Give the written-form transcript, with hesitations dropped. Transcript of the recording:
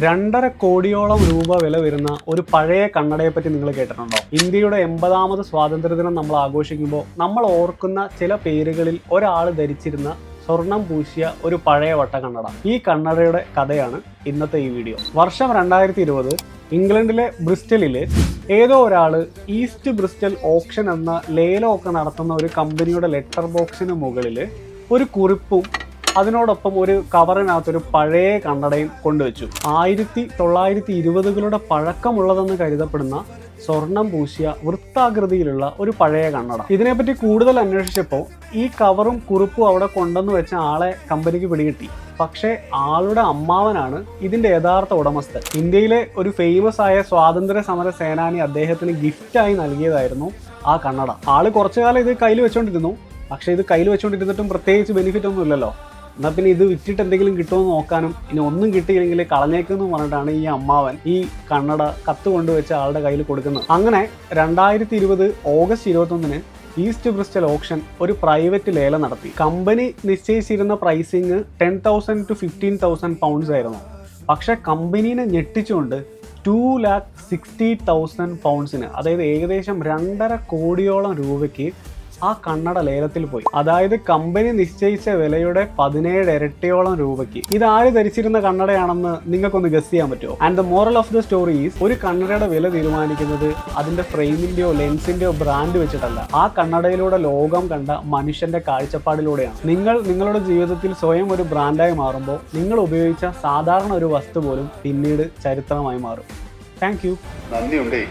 2.5 കോടിയോളം രൂപ വില വരുന്ന ഒരു പഴയ കണ്ണടയെ പറ്റി നിങ്ങൾ കേട്ടിട്ടുണ്ടോ? ഇന്ത്യയുടെ 80ാമത് സ്വാതന്ത്ര്യദിനം നമ്മൾ ആഘോഷിക്കുമ്പോൾ നമ്മൾ ഓർക്കുന്ന ചില പേരുകളിൽ ഒരാൾ ധരിച്ചിരുന്ന സ്വർണം പൂശിയ ഒരു പഴയ വട്ട കണ്ണട. ഈ കണ്ണടയുടെ കഥയാണ് ഇന്നത്തെ ഈ വീഡിയോ. വർഷം 2020 ഇംഗ്ലണ്ടിലെ ബ്രിസ്റ്റലില് ഏതോ ഒരാള് ഈസ്റ്റ് ബ്രിസ്റ്റൽ ഓപ്ഷൻ എന്ന ലേലമൊക്കെ നടത്തുന്ന ഒരു കമ്പനിയുടെ ലെറ്റർ ബോക്സിന് മുകളിൽ ഒരു കുറിപ്പും അതിനോടൊപ്പം ഒരു കവറിനകത്തൊരു പഴയ കണ്ണടയും കൊണ്ടുവച്ചു. 1920കളുടെ പഴക്കമുള്ളതെന്ന് കരുതപ്പെടുന്ന സ്വർണം പൂശിയ വൃത്താകൃതിയിലുള്ള ഒരു പഴയ കണ്ണട. ഇതിനെപ്പറ്റി കൂടുതൽ അന്വേഷിച്ചപ്പോൾ ഈ കവറും കുറിപ്പും അവിടെ കൊണ്ടുവന്ന് വെച്ച ആളെ കമ്പനിക്ക് പിടികിട്ടി. പക്ഷേ ആളുടെ അമ്മാവനാണ് ഇതിന്റെ യഥാർത്ഥ ഉടമസ്ഥൻ. ഇന്ത്യയിലെ ഒരു ഫേമസ് ആയ സ്വാതന്ത്ര്യ സമര സേനാനി അദ്ദേഹത്തിന് ഗിഫ്റ്റായി നൽകിയതായിരുന്നു ആ കണ്ണട. ആള് കുറച്ചു കാലം ഇത് കയ്യിൽ വെച്ചോണ്ടിരുന്നു. പക്ഷെ ഇത് കയ്യിൽ വെച്ചോണ്ടിരുന്നിട്ടും പ്രത്യേകിച്ച് ബെനിഫിറ്റ് ഒന്നും ഇല്ലല്ലോ. എന്നാൽ പിന്നെ ഇത് വിറ്റിട്ട് എന്തെങ്കിലും കിട്ടുമെന്ന് നോക്കാനും ഇനി ഒന്നും കിട്ടിയില്ലെങ്കിൽ കളഞ്ഞേക്കെന്ന് പറഞ്ഞിട്ടാണ് ഈ അമ്മാവൻ ഈ കണ്ണട കത്ത് കൊണ്ടുവച്ച ആളുടെ കയ്യിൽ കൊടുക്കുന്നത്. അങ്ങനെ 2020 ഓഗസ്റ്റ് 21 ഈസ്റ്റ് ബ്രിസ്റ്റൽ ഓപ്ഷൻ ഒരു പ്രൈവറ്റ് ലേലം നടത്തി. കമ്പനി നിശ്ചയിച്ചിരുന്ന പ്രൈസിങ് 10,000 to 15,000 പൗണ്ട്സ് ആയിരുന്നു. പക്ഷെ കമ്പനീനെ ഞെട്ടിച്ചുകൊണ്ട് 2,60,000 പൗണ്ട്സിന്, അതായത് ഏകദേശം 2.5 കോടിയോളം രൂപയ്ക്ക് ആ കണ്ണട ലേലത്തിൽ പോയി. അതായത് കമ്പനി നിശ്ചയിച്ച വിലയുടെ 17 ഇരട്ടിയോളം രൂപയ്ക്ക്. ഇതാര് ധരിച്ചിരുന്ന കണ്ണടയാണെന്ന് നിങ്ങൾക്കൊന്ന് ഗസ് ചെയ്യാൻ പറ്റുമോ? And the moral of the story is, ഒരു കണ്ണടയുടെ വില തീരുമാനിക്കുന്നത് അതിന്റെ ഫ്രെയിമിന്റെയോ ലെൻസിന്റെയോ ബ്രാൻഡ് വെച്ചിട്ടല്ല, ആ കണ്ണടയിലൂടെ ലോകം കണ്ട മനുഷ്യന്റെ കാഴ്ചപ്പാടിലൂടെയാണ്. നിങ്ങളുടെ ജീവിതത്തിൽ സ്വയം ഒരു ബ്രാൻഡായി മാറുമ്പോൾ നിങ്ങൾ ഉപയോഗിച്ച സാധാരണ ഒരു വസ്തു പോലും പിന്നീട് ചരിത്രമായി മാറും. Thank you. നന്ദിയുണ്ടേ.